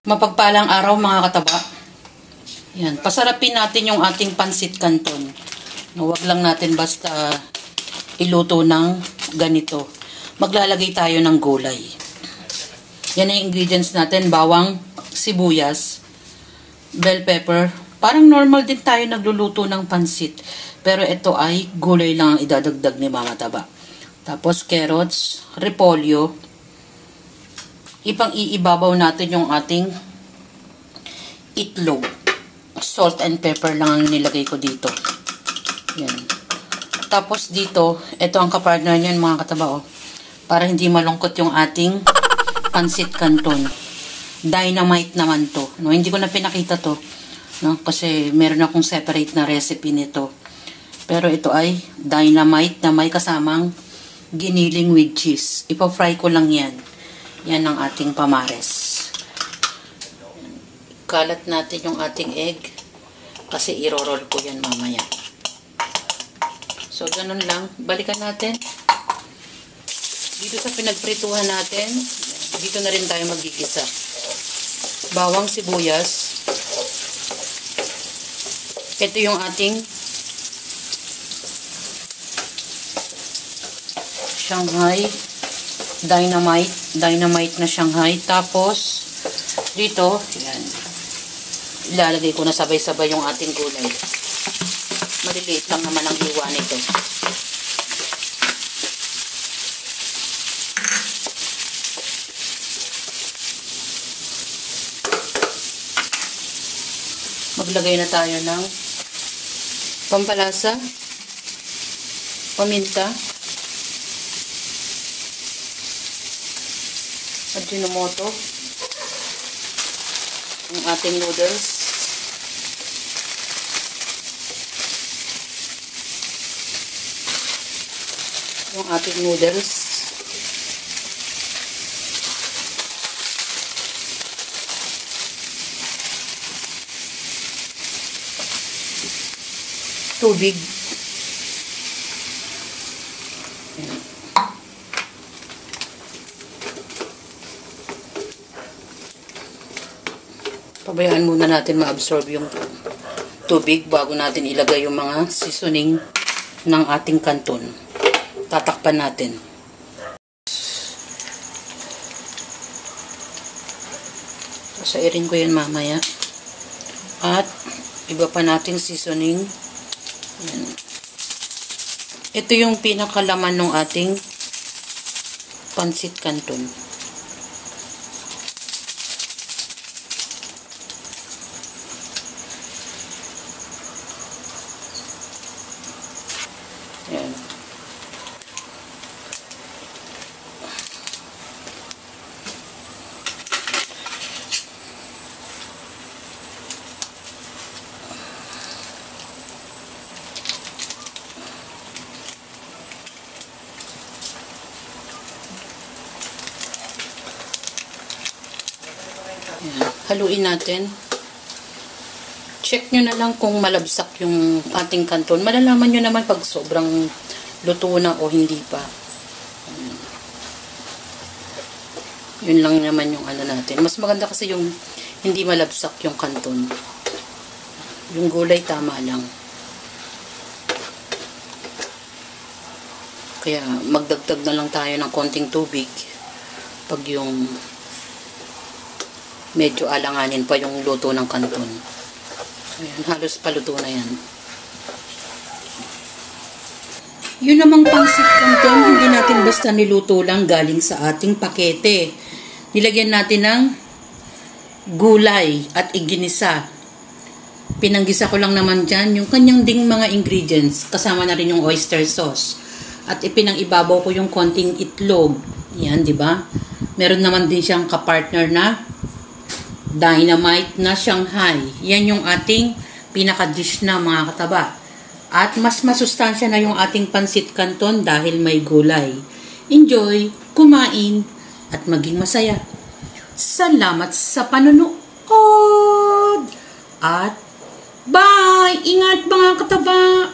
Mapagpalang araw mga kataba. Yan, pasarapin natin yung ating pansit canton. Huwag lang natin basta iluto ng ganito. Maglalagay tayo ng gulay. Yan ang ingredients natin, bawang, sibuyas, bell pepper. Parang normal din tayo nagluluto ng pansit. Pero ito ay gulay lang ang idadagdag ni Mama Taba. Tapos carrots, repolyo. Ipang-iibabaw natin yung ating itlog. Salt and pepper lang ang nilagay ko dito. Yan. Tapos dito, ito ang kapartner niyan mga kataba. Oh. Para hindi malungkot yung ating pansit canton. Dynamite naman to. No, hindi ko na pinakita to. No, kasi meron akong separate na recipe nito. Pero ito ay dynamite na may kasamang giniling with cheese. Ipa-fry ko lang yan. Yan ang ating pamares. Kalat natin yung ating egg kasi i-roll ko yan mamaya. So, ganun lang. Balikan natin. Dito sa pinagprituhan natin, dito na rin tayo magigisa. Bawang sibuyas. Ito yung ating Shanghai dynamite na Shanghai. Tapos dito, yan, ilalagay ko na sabay-sabay yung ating gulay. Maliliit lang naman ang hiwa nito. Maglagay na tayo ng pampalasa, paminta, Ajinomoto, yung ating noodles, tubig. Pabayaan muna natin ma-absorb yung tubig bago natin ilagay yung mga seasoning ng ating canton. Tatakpan natin. Sairin ko yan mamaya. At iba pa nating seasoning. Yan. Ito yung pinakalaman ng ating pansit canton. Yan. Haluin natin. Check nyo na lang kung malabsak yung ating canton. Malalaman nyo naman pag sobrang luto na o hindi pa. Yun lang naman yung ano natin. Mas maganda kasi yung hindi malabsak yung canton. Yung gulay tama lang. Kaya magdagdag na lang tayo ng konting tubig pag yung medyo alanganin pa yung luto ng canton. Ayan, halos paluto na yan. Yun namang pansit canton, hindi natin basta niluto lang galing sa ating pakete. Nilagyan natin ng gulay at iginisa. Pinanggisa ko lang naman dyan yung kanyang ding mga ingredients. Kasama na rin yung oyster sauce. At ipinang-ibabaw ko yung konting itlog. Yan, di ba? Meron naman din siyang kapartner na dynamite na Shanghai. Yan yung ating pinaka-dish na mga kataba. At mas masustansya na yung ating pansit canton dahil may gulay. Enjoy, kumain, at maging masaya. Salamat sa panonood! At bye! Ingat mga kataba!